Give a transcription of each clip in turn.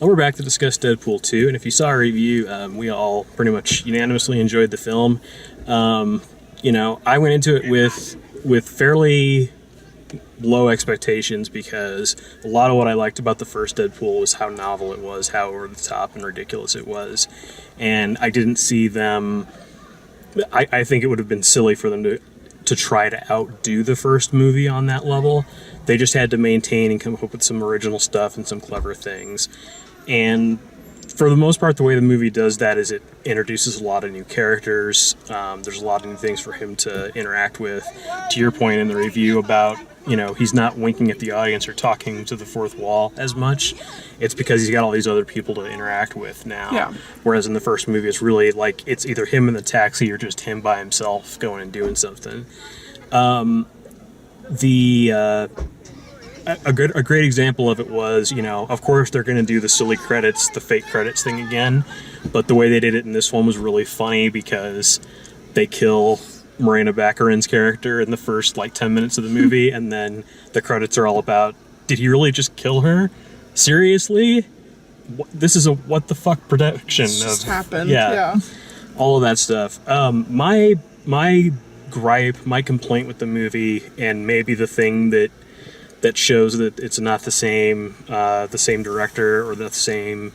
We're back to discuss Deadpool 2, and if you saw our review, we all pretty much unanimously enjoyed the film. I went into it with fairly low expectations because a lot of what I liked about the first Deadpool was how novel it was, how over the top and ridiculous it was, and I didn't see them. I think it would have been silly for them to try to outdo the first movie on that level. They just had to maintain and come up with some original stuff and some clever things. And for the most part, the way the movie does that is it introduces a lot of new characters. There's a lot of new things for him to interact with. To your point in the review about, he's not winking at the audience or talking to the fourth wall as much. It's because he's got all these other people to interact with now. Yeah. Whereas in the first movie, it's really like it's either him in the taxi or just him by himself going and doing something. A great example of it was, of course they're going to do the silly credits, the fake credits thing again, but the way they did it in this one was really funny because they kill Morena Baccarin's character in the first 10 minutes of the movie, and then the credits are all about, did he really just kill her? Seriously? This is a what the fuck production. It's just happened. Yeah. All of that stuff. My gripe, my complaint with the movie, and maybe the thing that shows that it's not the same director or the same,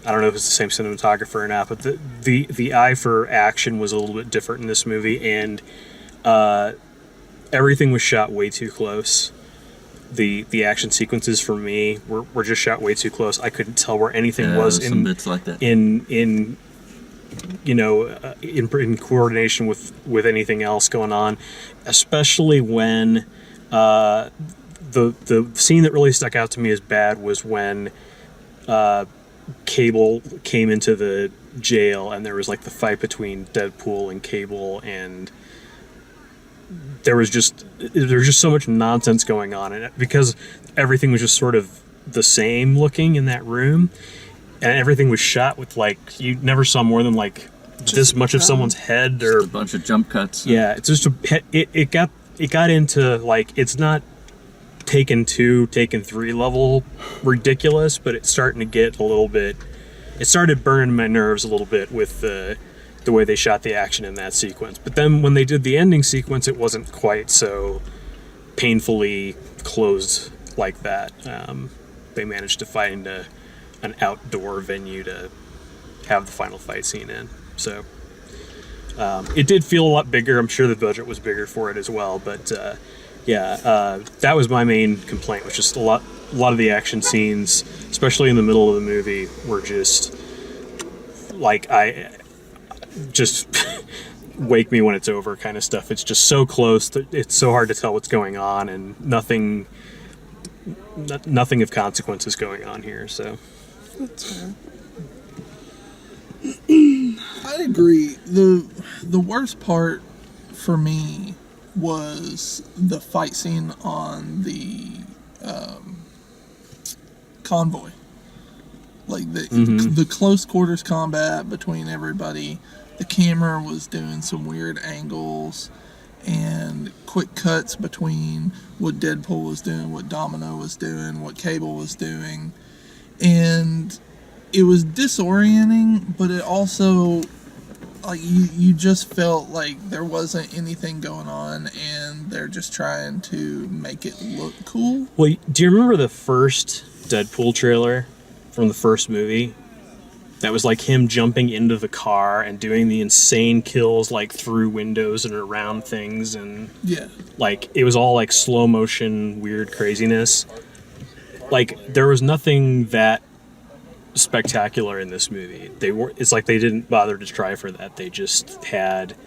I don't know if it's the same cinematographer or not, but the eye for action was a little bit different in this movie, and everything was shot way too close. The action sequences for me were just shot way too close. I couldn't tell where anything was in bits like that. in coordination with anything else going on, especially when the scene that really stuck out to me as bad was when Cable came into the jail and there was the fight between Deadpool and Cable, and there was just so much nonsense going on in it because everything was just sort of the same looking in that room, and everything was shot with you never saw more than this much of someone's head or just a bunch of jump cuts. Yeah, it's just it got into it's not Taken 2, Taken 3 level ridiculous, but it's starting to get a little bit. It started burning my nerves a little bit with the way they shot the action in that sequence. But then when they did the ending sequence, it wasn't quite so painfully closed like that. They managed to find an outdoor venue to have the final fight scene in. So it did feel a lot bigger. I'm sure the budget was bigger for it as well, but that was my main complaint, was just a lot of the action scenes, especially in the middle of the movie, were just just wake me when it's over kind of stuff. It's just so close that it's so hard to tell what's going on, and nothing of consequence is going on here. So That's fair. I agree. The worst part for me was the fight scene on the convoy. The close quarters combat between everybody. The camera was doing some weird angles and quick cuts between what Deadpool was doing, what Domino was doing, what Cable was doing. And it was disorienting, but it also, you just felt like there wasn't anything going on and they're just trying to make it look cool. Well, do you remember the first Deadpool trailer from the first movie? That was him jumping into the car and doing the insane kills through windows and around things, and it was all slow motion weird craziness. There was nothing that spectacular in this movie. It's they didn't bother to try for that. They just had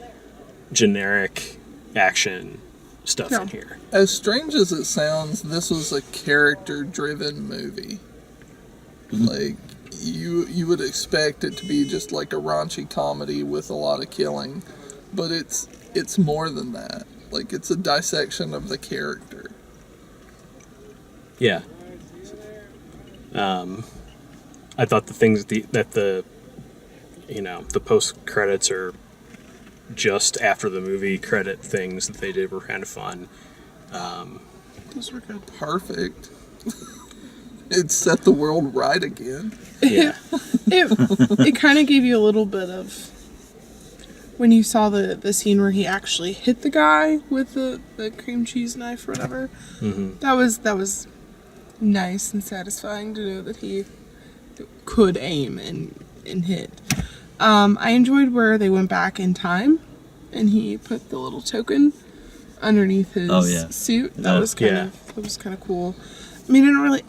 generic action stuff in here. As strange as it sounds, this was a character-driven movie. You would expect it to be just a raunchy comedy with a lot of killing, but it's more than that. It's a dissection of the character. Yeah. I thought the things that the post credits or just after the movie credit things that they did were kind of fun. Those were good. Perfect. It set the world right again. Yeah. It kind of gave you a little bit of when you saw the scene where he actually hit the guy with the cream cheese knife or whatever. Mm-hmm. That was nice and satisfying to know that he could aim and hit. I enjoyed where they went back in time and he put the little token underneath his suit. That was kind of cool. I mean,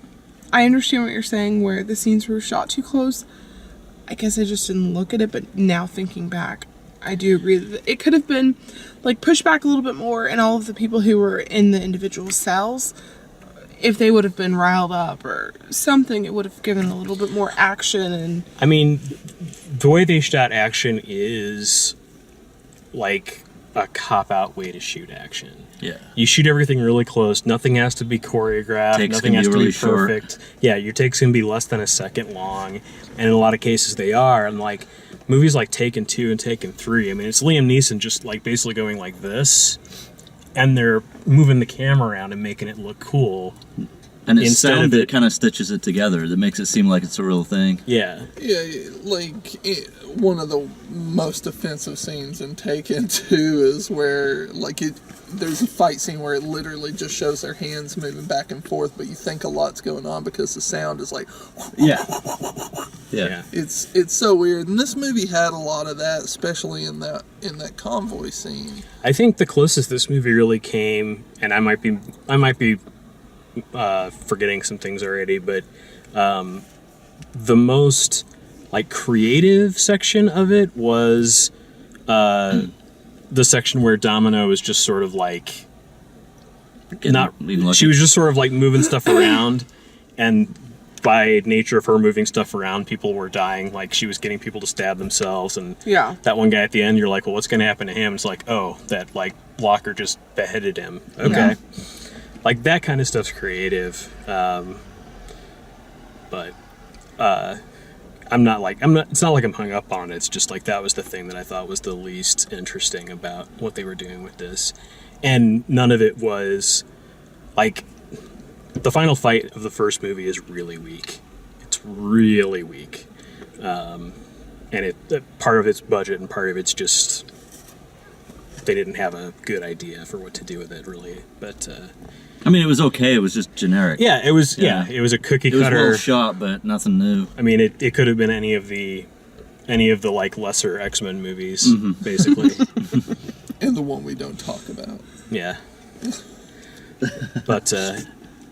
I understand what you're saying where the scenes were shot too close. I guess I just didn't look at it, but now thinking back, I do agree that it could have been like pushed back a little bit more, and all of the people who were in the individual cells, if they would have been riled up or something, it would have given a little bit more action. And I mean, the way they shot action is like a cop-out way to shoot action. Yeah. You shoot everything really close. Nothing has to be choreographed. Takes Nothing can has be to really be perfect. Yeah, your takes can be less than a second long, and in a lot of cases they are. And like movies like Taken 2 and Taken 3, I mean, it's Liam Neeson just like basically going like this, and they're moving the camera around and making it look cool. And it's Instead sound of that it- kind of stitches it together. That makes it seem like it's a real thing. Yeah. Yeah, one of the most offensive scenes in Taken 2 is where, there's a fight scene where it literally just shows their hands moving back and forth, but you think a lot's going on because the sound is like, Yeah. Yeah. it's so weird. And this movie had a lot of that, especially in that convoy scene. I think the closest this movie really came, and I might be forgetting some things already, but the most like creative section of it was the section where Domino is just sort of like she was just sort of like moving stuff around, and by nature of her moving stuff around, people were dying. Like she was getting people to stab themselves, and yeah, that one guy at the end, you're like, well, what's going to happen to him? It's like, oh, that like blocker just beheaded him. Okay. Yeah. Like that kind of stuff's creative, but it's not like I'm hung up on it. It's just like that was the thing that I thought was the least interesting about what they were doing with this, and none of it was like the final fight of the first movie is really weak. It's really weak, and part of it's budget and part of it's just they didn't have a good idea for what to do with it really, but. I mean, it was okay. It was just generic. Yeah, it was. Yeah. It was a cookie It was cutter. well shot, but nothing new. I mean, it could have been any of the like lesser X-Men movies, basically. And the one we don't talk about. Yeah. But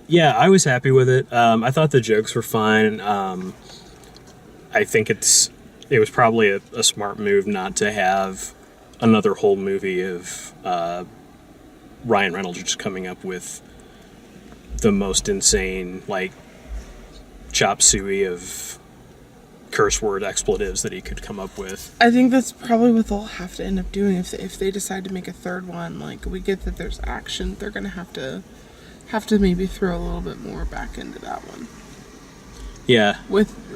yeah, I was happy with it. I thought the jokes were fine. I think it was probably a smart move not to have another whole movie of Ryan Reynolds just coming up with the most insane, like, chop suey of curse word expletives that he could come up with. I think that's probably what they'll have to end up doing if they decide to make a third one. Like, we get that there's action, they're gonna have to maybe throw a little bit more back into that one. Yeah.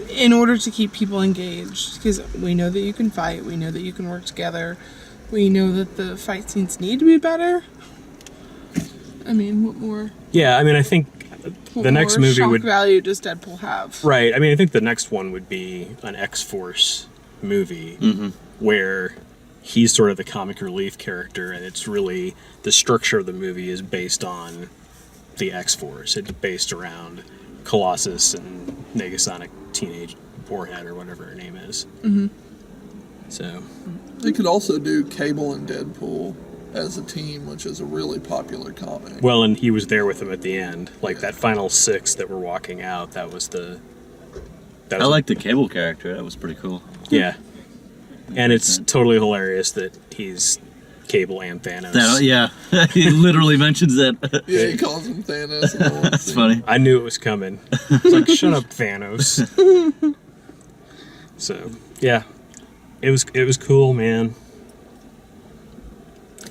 In order to keep people engaged, because we know that you can fight, we know that you can work together, we know that the fight scenes need to be better. I mean, what more? Yeah, I mean, I think the next movie shock would value does Deadpool have? Right. I mean, I think the next one would be an X-Force movie where he's sort of the comic relief character, and it's really the structure of the movie is based on the X-Force. It's based around Colossus and Negasonic Teenage Warhead or whatever her name is. Mm-hmm. So They could also do Cable and Deadpool as a team, which is a really popular comic. well, and he was there with them at the end, like that final 6 that were walking out. That was I like the Cable character. That was pretty cool. Yeah, and it's totally hilarious that he's Cable and Thanos. Yeah, he literally mentions that. Yeah, he calls him Thanos. That's funny. I knew it was coming. It's like, shut up, Thanos. So, yeah, it was cool, man.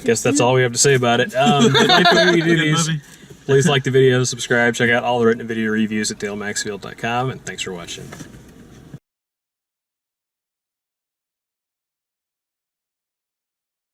Guess that's all we have to say about it. If you like the way we do Good these, movie. please like the video, subscribe, check out all the written video reviews at dalemaxfield.com, and thanks for watching.